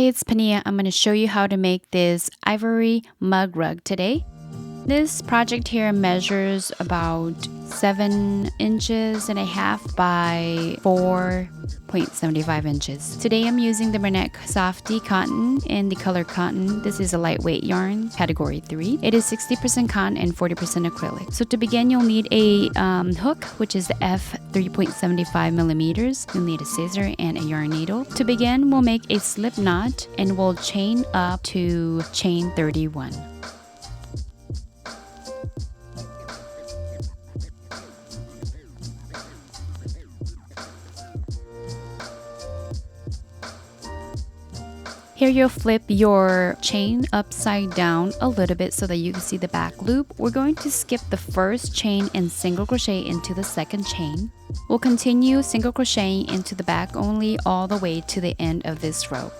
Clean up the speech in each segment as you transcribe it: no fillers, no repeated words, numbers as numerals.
it's Pania. I'm going to show you how to make this ivory mug rug today. This project here measures about 7 inches and a half by 4.75 inches. Today I'm using the Bernat Softee Cotton in the color cotton. This is a lightweight yarn, category 3. It is 60% cotton and 40% acrylic. So to begin, you'll need a hook, which is the F 3.75 millimeters. You'll need a scissor and a yarn needle. To begin, we'll make a slip knot and we'll chain up to chain 31. Here you'll flip your chain upside down a little bit so that you can see the back loop. We're going to skip the first chain and single crochet into the second chain. We'll continue single crocheting into the back only all the way to the end of this row.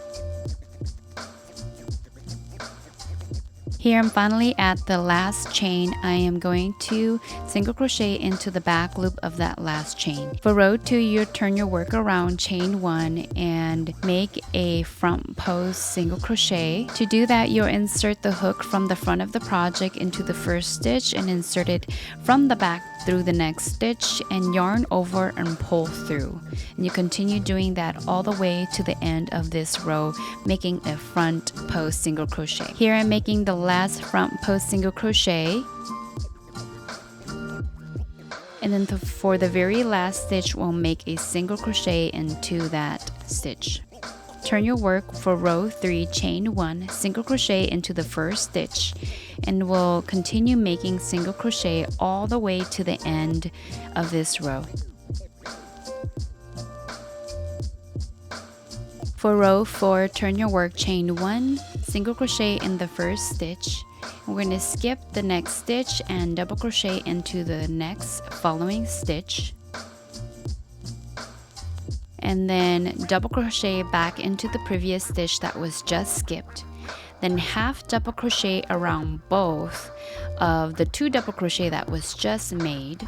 Here I'm finally at the last chain. I am going to single crochet into the back loop of that last chain. For row 2, you turn your work around, chain 1 and make a front post single crochet. To do that, you'll insert the hook from the front of the project into the first stitch and insert it from the back through the next stitch and yarn over and pull through. And you continue doing that all the way to the end of this row, making a front post single crochet. Here I'm making the last front post single crochet. And then for the very last stitch, we'll make a single crochet into that stitch. Turn your work for row 3, chain 1, single crochet into the first stitch, and we'll continue making single crochet all the way to the end of this row. For row 4, turn your work, chain 1, single crochet in the first stitch. We're going to skip the next stitch and double crochet into the next following stitch. And then double crochet back into the previous stitch that was just skipped. Then half double crochet around both of the 2 double crochet that was just made.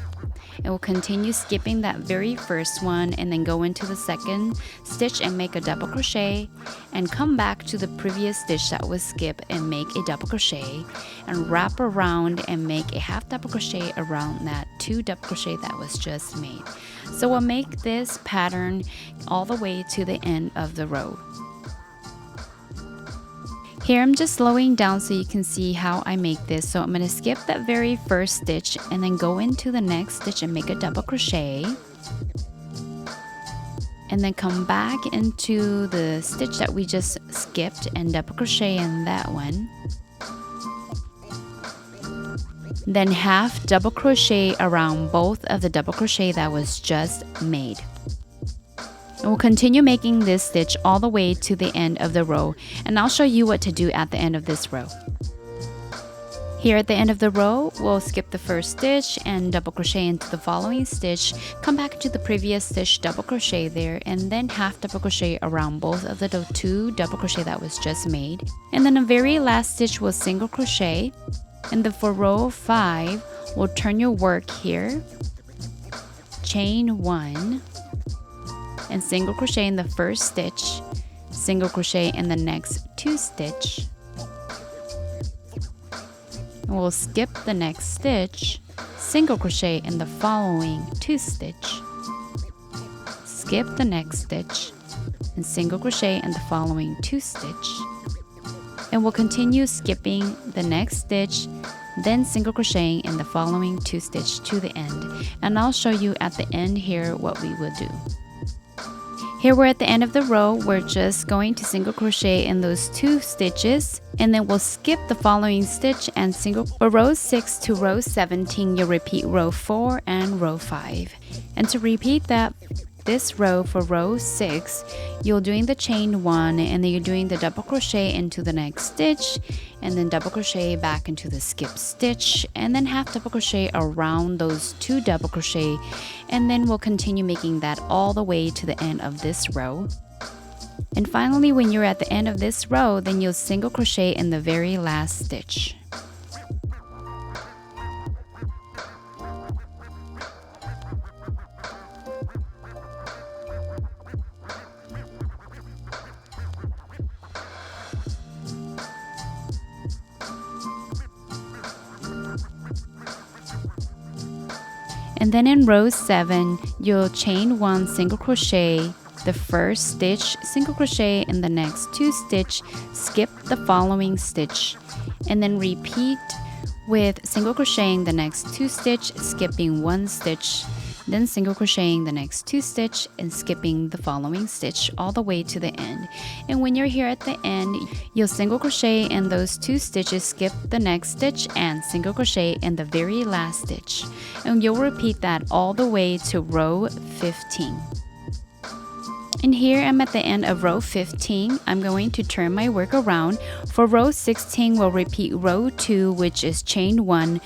And we'll continue skipping that very first one and then go into the second stitch and make a double crochet and come back to the previous stitch that was skipped and make a double crochet and wrap around and make a half double crochet around that 2 double crochet that was just made. So we'll make this pattern all the way to the end of the row. Here I'm just slowing down so you can see how I make this. So I'm going to skip that very first stitch and then go into the next stitch and make a double crochet. And then come back into the stitch that we just skipped and double crochet in that one. Then half double crochet around both of the double crochet that was just made. And we'll continue making this stitch all the way to the end of the row, and I'll show you what to do at the end of this row. Here at the end of the row, we'll skip the first stitch and double crochet into the following stitch, come back to the previous stitch, double crochet there, and then half double crochet around both of the 2 double crochet that was just made. And then the very last stitch will single crochet, and then for row 5, we'll turn your work here, chain 1, and single crochet in the first stitch, single crochet in the next 2 stitch. And we'll skip the next stitch, single crochet in the following 2 stitch, skip the next stitch, and single crochet in the following 2 stitch. And we'll continue skipping the next stitch, then single crocheting in the following 2 stitch to the end. And I'll show you at the end here what we will do. Here we're at the end of the row. We're just going to single crochet in those 2 stitches, and then we'll skip the following stitch and single. For row 6 to row 17, you'll repeat row 4 and row 5. And to repeat this row for row 6, you're doing the chain 1 and then you're doing the double crochet into the next stitch and then double crochet back into the skip stitch and then half double crochet around those 2 double crochet, and then we'll continue making that all the way to the end of this row. And finally, when you're at the end of this row, then you'll single crochet in the very last stitch. And then in row 7, you'll chain 1 single crochet the first stitch, single crochet in the next 2 stitch, skip the following stitch, and then repeat with single crocheting the next 2 stitch, skipping 1 stitch, then single crocheting the next 2 stitch and skipping the following stitch all the way to the end. And when you're here at the end, you'll single crochet in those 2 stitches, skip the next stitch and single crochet in the very last stitch. And you'll repeat that all the way to row 15. And here I'm at the end of row 15. I'm going to turn my work around. For row 16, we'll repeat row 2, which is chain 1,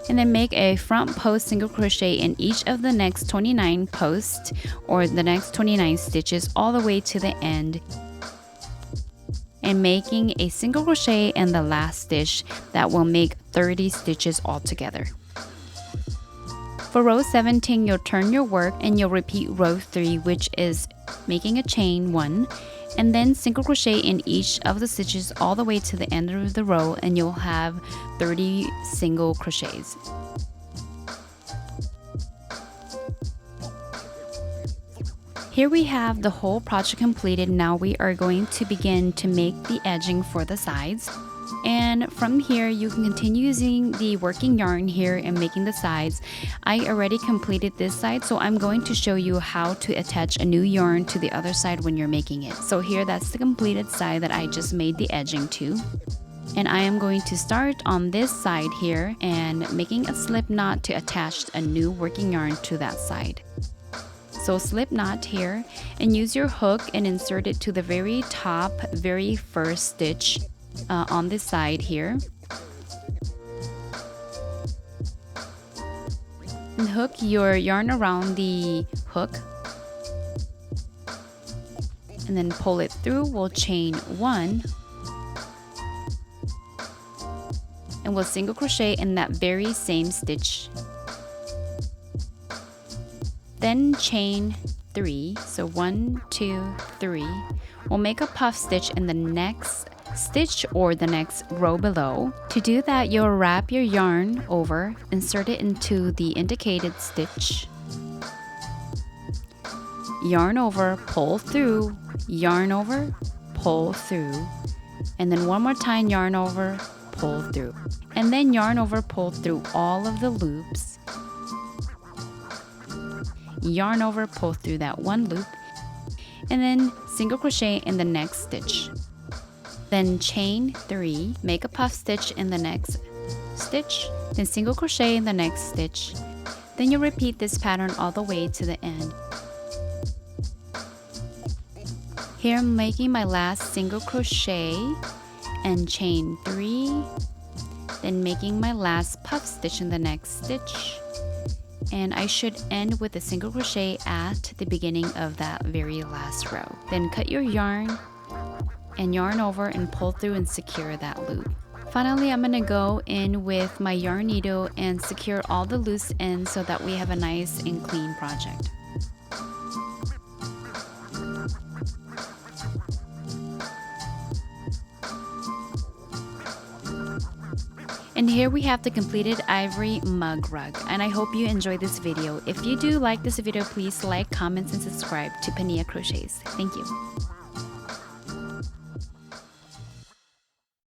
and then make a front post single crochet in each of the next 29 posts or the next 29 stitches all the way to the end, and making a single crochet in the last stitch that will make 30 stitches altogether. For row 17, you'll turn your work and you'll repeat row 3, which is making a chain 1, and then single crochet in each of the stitches all the way to the end of the row, and you'll have 30 single crochets. Here we have the whole project completed. Now we are going to begin to make the edging for the sides. And from here, you can continue using the working yarn here and making the sides. I already completed this side, so I'm going to show you how to attach a new yarn to the other side when you're making it. So here, that's the completed side that I just made the edging to. And I am going to start on this side here and making a slip knot to attach a new working yarn to that side. So slip knot here and use your hook and insert it to the very top, very first stitch on this side here. And hook your yarn around the hook and then pull it through. We'll chain 1 and we'll single crochet in that very same stitch, then chain 3. So 1, 2, 3. We'll make a puff stitch in the next stitch or the next row below. To do that, you'll wrap your yarn over, insert it into the indicated stitch, yarn over, pull through, yarn over, pull through, and then one more time yarn over, pull through, and then yarn over, pull through all of the loops, yarn over, pull through that one loop, and then single crochet in the next stitch. Then chain 3, make a puff stitch in the next stitch, then single crochet in the next stitch. Then you'll repeat this pattern all the way to the end. Here I'm making my last single crochet and chain 3, then making my last puff stitch in the next stitch. And I should end with a single crochet at the beginning of that very last row. Then cut your yarn and yarn over and pull through and secure that loop. Finally, I'm gonna go in with my yarn needle and secure all the loose ends so that we have a nice and clean project. And here we have the completed ivory mug rug, and I hope you enjoyed this video. If you do like this video, please like, comment, and subscribe to Panyiacrochets. Thank you.